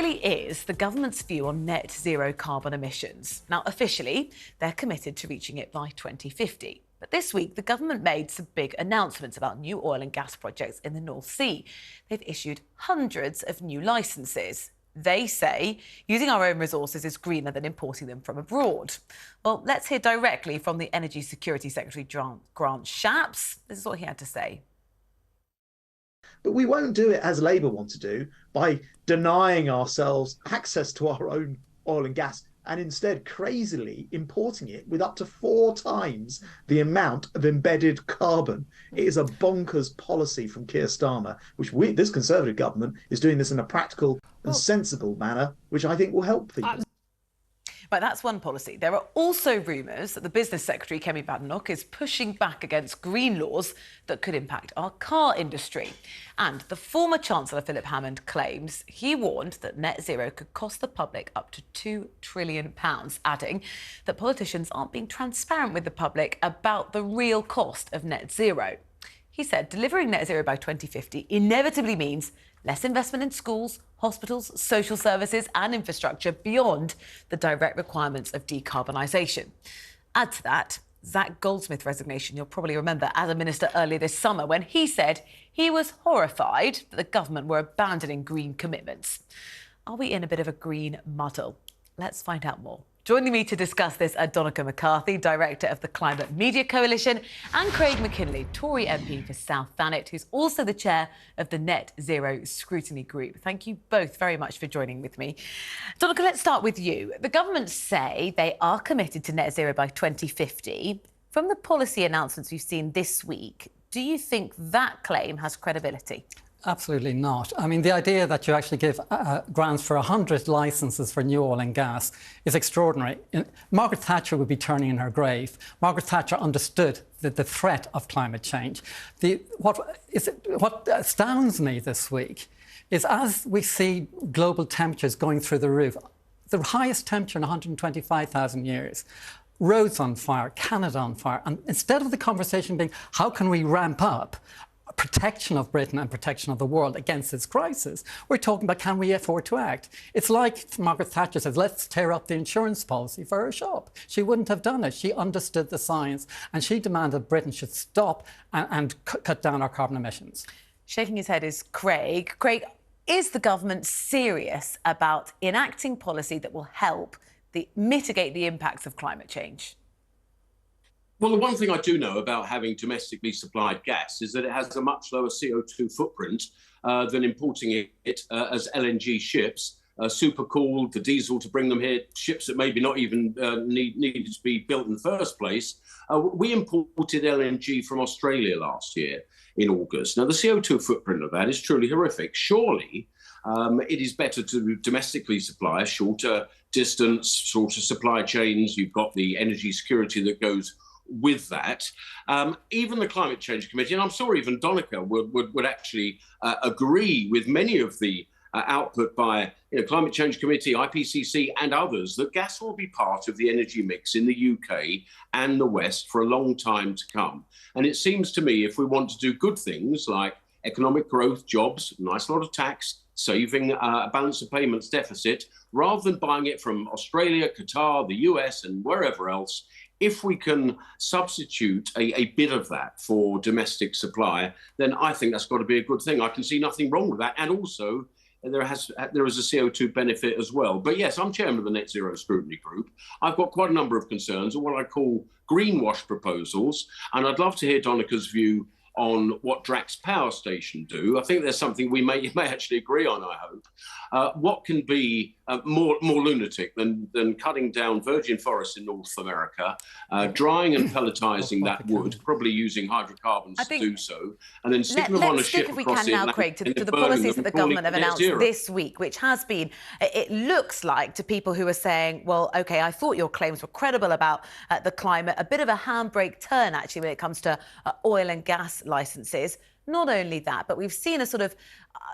really is the government's view on net zero carbon emissions. Now, officially, they're committed to reaching it by 2050. But this week, the government made some big announcements about new oil and gas projects in the North Sea. They've issued hundreds of new licences. They say using our own resources is greener than importing them from abroad. Well, let's hear directly from the Energy Security Secretary, Grant Shapps. This is what he had to say. But we won't do it as Labour want to do, by denying ourselves access to our own oil and gas and instead crazily importing it with up to 4 times the amount of embedded carbon. It is a bonkers policy from Keir Starmer, which this Conservative government is doing this in a practical and sensible manner, which I think will help people. But that's one policy. There are also rumours that the Business Secretary, Kemi Badenoch, is pushing back against green laws that could impact our car industry. And the former Chancellor, Philip Hammond, claims he warned that net zero could cost the public up to £2 trillion, adding that politicians aren't being transparent with the public about the real cost of net zero. He said delivering net zero by 2050 inevitably means less investment in schools, hospitals, social services and infrastructure beyond the direct requirements of decarbonisation. Add to that Zac Goldsmith's resignation, you'll probably remember, as a minister earlier this summer when he said he was horrified that the government were abandoning green commitments. Are we in a bit of a green muddle? Let's find out more. Joining me to discuss this are Donnachadh McCarthy, Director of the Climate Media Coalition, and Craig Mackinlay, Tory MP for South Thanet, who's also the chair of the Net Zero Scrutiny Group. Thank you both very much for joining with me. Donnachadh, let's start with you. The government say they are committed to net zero by 2050. From the policy announcements we've seen this week, do you think that claim has credibility? Absolutely not. I mean, the idea that you actually give grants for 100 licences for new oil and gas is extraordinary. Margaret Thatcher would be turning in her grave. Margaret Thatcher understood the threat of climate change. What astounds me this week is as we see global temperatures going through the roof, the highest temperature in 125,000 years, roads on fire, Canada on fire, and instead of the conversation being how can we ramp up protection of Britain and protection of the world against this crisis, we're talking about can we afford to act. It's like Margaret Thatcher says, let's tear up the insurance policy for her shop. She wouldn't have done it. She understood the science and she demanded Britain should stop and cut down our carbon emissions. Shaking his head is Craig. Craig, is the government serious about enacting policy that will help mitigate the impacts of climate change? Well, the one thing I do know about having domestically supplied gas is that it has a much lower CO2 footprint than importing it as LNG ships, supercooled, the diesel to bring them here, ships that maybe not even needed to be built in the first place. We imported LNG from Australia last year in August. Now, the CO2 footprint of that is truly horrific. Surely it is better to domestically supply a shorter distance, shorter supply chains. You've got the energy security that goes with that. Even the Climate Change Committee, and I'm sure even Donnachadh would actually agree with many of the output by Climate Change Committee, IPCC and others, that gas will be part of the energy mix in the UK and the West for a long time to come. And it seems to me if we want to do good things like economic growth, jobs, a nice lot of tax, saving a balance of payments deficit, rather than buying it from Australia, Qatar, the US and wherever else, if we can substitute a bit of that for domestic supply, then I think that's got to be a good thing. I can see nothing wrong with that. And also, there is a CO2 benefit as well. But yes, I'm chairman of the Net Zero Scrutiny Group. I've got quite a number of concerns on what I call greenwash proposals. And I'd love to hear Donnachadh's view on what Drax Power Station do. I think there's something we may actually agree on, I hope. What can be more lunatic than cutting down virgin forests in North America, drying and pelletizing that wood, probably using hydrocarbons to do so, and then sticking them on a ship across the Atlantic. Craig, to the policies that the government have announced this week, which has been, it looks like, to people who are saying, well, OK, I thought your claims were credible about the climate, a bit of a handbrake turn, actually, when it comes to oil and gas licences. Not only that, but we've seen a sort of,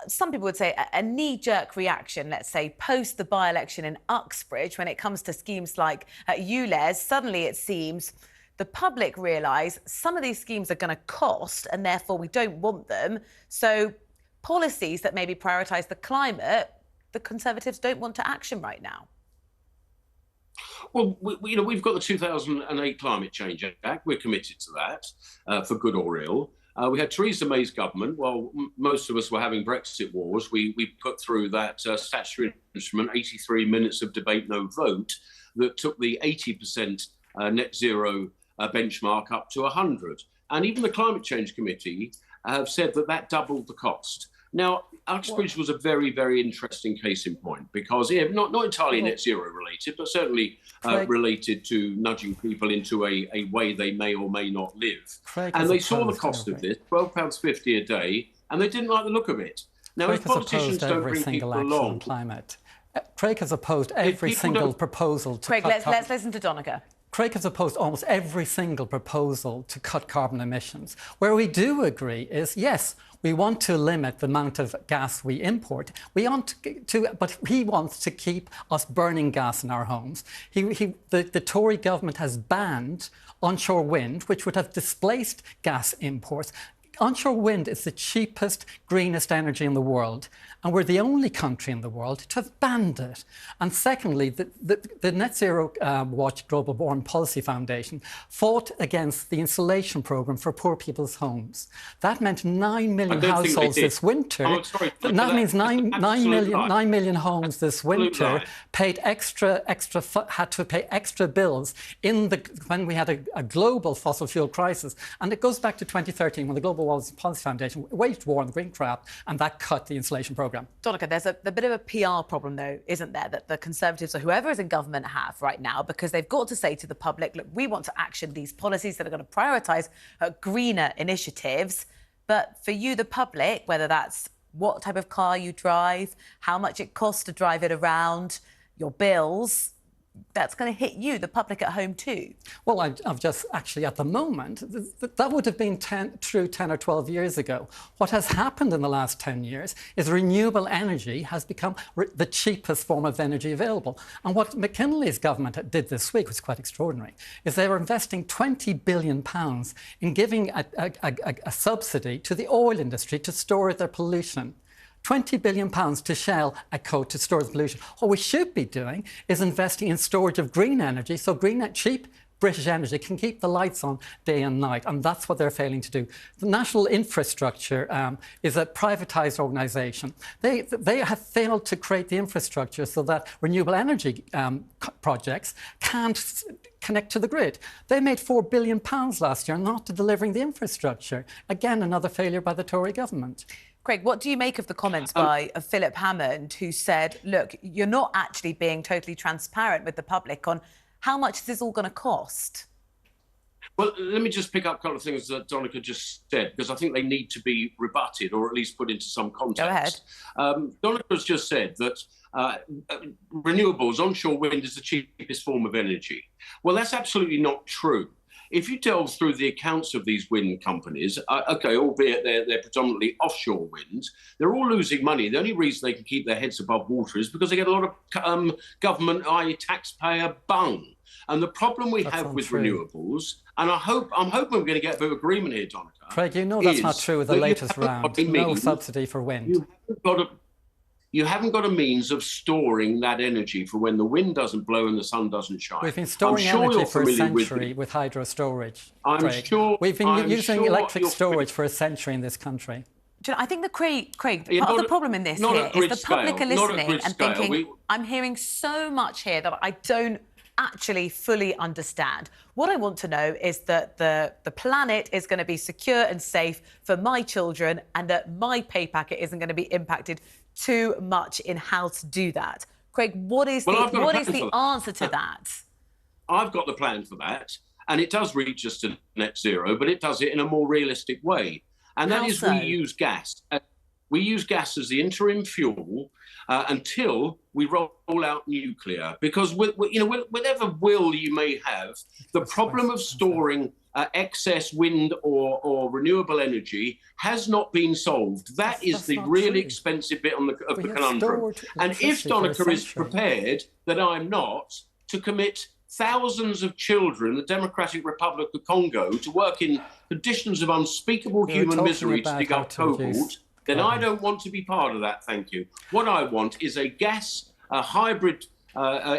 some people would say, a knee-jerk reaction, let's say, post the by-election in Uxbridge when it comes to schemes like ULEZ. Suddenly it seems the public realise some of these schemes are going to cost and therefore we don't want them. So policies that maybe prioritise the climate the Conservatives don't want to action right now? Well, we've got the 2008 Climate Change Act. We're committed to that, for good or ill. We had Theresa May's government. While most of us were having Brexit wars, we put through that statutory instrument, 83 minutes of debate, no vote, that took the 80% net zero benchmark up to 100. And even the Climate Change Committee have said that doubled the cost. Now, Uxbridge was a very, very interesting case in point because, not entirely net zero related, but certainly related to nudging people into a way they may or may not live. And they saw the cost of this, £12.50 a day, and they didn't like the look of it. Now, if politicians don't bring people along... Climate. Craig has opposed every single proposal to Craig, let's listen to Donnachadh. Craig has opposed almost every single proposal to cut carbon emissions. Where we do agree is, yes, we want to limit the amount of gas we import. But he wants to keep us burning gas in our homes. The Tory government has banned onshore wind, which would have displaced gas imports. Onshore wind is the cheapest, greenest energy in the world, and we're the only country in the world to have banned it. And secondly, the Net Zero Watch Global Warming Policy Foundation fought against the insulation programme for poor people's homes. That meant 9 million households this winter. Oh, sorry, that means 9 million homes this winter paid had to pay extra bills when we had a global fossil fuel crisis. And it goes back to 2013 when the Global Policy Foundation waged war on the green crop, and that cut the insulation programme. Donnachadh, there's a bit of a PR problem, though, isn't there, that the Conservatives or whoever is in government have right now, because they've got to say to the public, look, we want to action these policies that are going to prioritise greener initiatives. But for you, the public, whether that's what type of car you drive, how much it costs to drive it around, your bills, that's going to hit you, the public at home too. Well, I've just actually at the moment, that would have been true 10 or 12 years ago. What has happened in the last 10 years is renewable energy has become the cheapest form of energy available. And what Mackinlay's government did this week was quite extraordinary, is they were investing £20 billion in giving a subsidy to the oil industry to store their pollution. £20 billion to Shell to store the pollution. What we should be doing is investing in storage of green energy, so cheap British energy can keep the lights on day and night, and that's what they're failing to do. The National Infrastructure is a privatised organisation. They have failed to create the infrastructure so that renewable energy projects can't connect to the grid. They made £4 billion last year not to delivering the infrastructure. Again, another failure by the Tory government. Craig, what do you make of the comments by Philip Hammond, who said, look, you're not actually being totally transparent with the public on how much this is all going to cost? Well, let me just pick up a couple of things that Donnachadh just said, because I think they need to be rebutted or at least put into some context. Go ahead. Donnachadh just said that renewables, onshore wind, is the cheapest form of energy. Well, that's absolutely not true. If you delve through the accounts of these wind companies, albeit they're predominantly offshore winds, they're all losing money. The only reason they can keep their heads above water is because they get a lot of government, i.e. taxpayer, bung. And the problem we have with renewables, and I'm hoping we're going to get a bit of agreement here, Donnachadh. Craig, you know that's not true with the latest round. No subsidy for wind. You haven't got a means of storing that energy for when the wind doesn't blow and the sun doesn't shine. We've been storing energy for a century with hydro storage. We've been using electric storage for a century in this country. I think Craig, part of the problem in this here is the public are listening and thinking, I'm hearing so much here that I don't actually fully understand. What I want to know is that the planet is going to be secure and safe for my children, and that my pay packet isn't going to be impacted too much in how to do that. Craig, what is the answer to that? I've got the plan for that, and it does reach us to net zero, but it does it in a more realistic way. And that is we use gas. We use gas as the interim fuel until we roll out nuclear. Because whatever will you may have, the problem of storing excess wind or renewable energy has not been solved. That is the really expensive bit of the conundrum. And if Donnachadh is prepared, that I'm not, to commit thousands of children in the Democratic Republic of Congo to work in conditions of unspeakable human misery to dig up cobalt, then I don't want to be part of that, thank you. What I want is a hybrid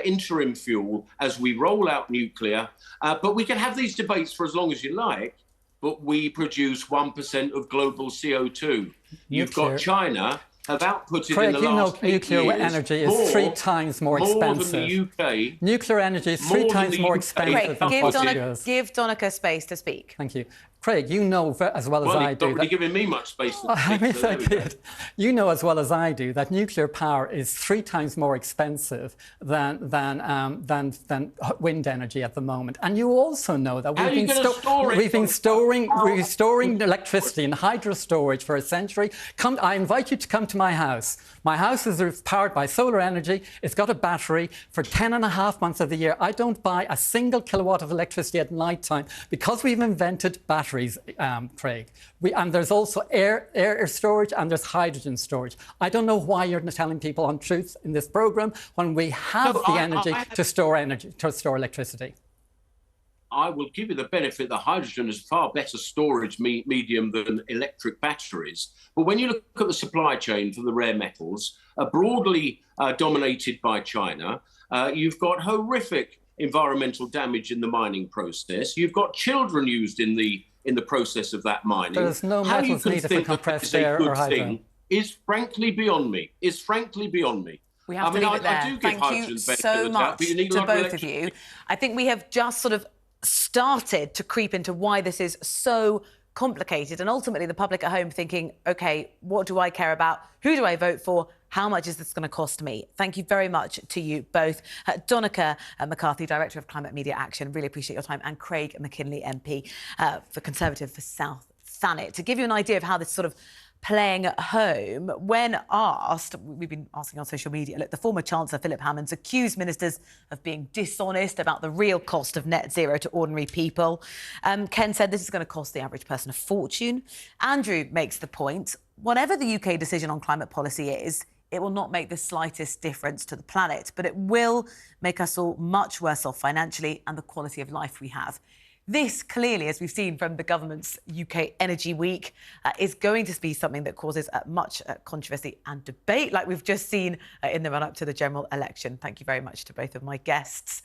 interim fuel as we roll out nuclear. But we can have these debates for as long as you like, but we produce 1% of global CO2. You've got China have outputted Craig, in the last 8 nuclear years energy is 3 times more expensive. More than the UK. Nuclear energy is 3 times more expensive than fossil fuels. Give Donnachadh space to speak. Thank you. Craig, you know as well as I do. Well, he's not really giving me much space to speak. You know as well as I do that nuclear power is 3 times more expensive than wind energy at the moment. And you also know that we've been storing electricity in hydro storage for a century. I invite you to come to my house. My house is powered by solar energy. It's got a battery for 10.5 months of the year. I don't buy a single kilowatt of electricity at night time because we've invented batteries, Craig. And there's also air storage and there's hydrogen storage. I don't know why you're telling people untruths in this programme when we have the energy to store electricity. I will give you the benefit that hydrogen is far better storage medium than electric batteries. But when you look at the supply chain for the rare metals, broadly dominated by China, you've got horrific environmental damage in the mining process. You've got children used in the process of that mining. There's no metals needed for compressed air or hydrogen. Is frankly beyond me. We have to leave it there. I do give Thank you so much to both of you. I think we have just sort of started to creep into why this is so complicated, and ultimately the public at home thinking, OK, what do I care about? Who do I vote for? How much is this going to cost me? Thank you very much to you both. Donnachadh McCarthy, Director of Climate Media Action, really appreciate your time, and Craig Mackinlay, MP for Conservative for South Thanet. To give you an idea of how this sort of playing at home, when asked, we've been asking on social media, look, the former Chancellor Philip Hammond's accused ministers of being dishonest about the real cost of net zero to ordinary people. Ken said this is going to cost the average person a fortune. Andrew makes the point, whatever the UK decision on climate policy is, it will not make the slightest difference to the planet, but it will make us all much worse off financially and the quality of life we have. This clearly, as we've seen from the government's UK Energy Week, is going to be something that causes much controversy and debate, like we've just seen in the run-up to the general election. Thank you very much to both of my guests.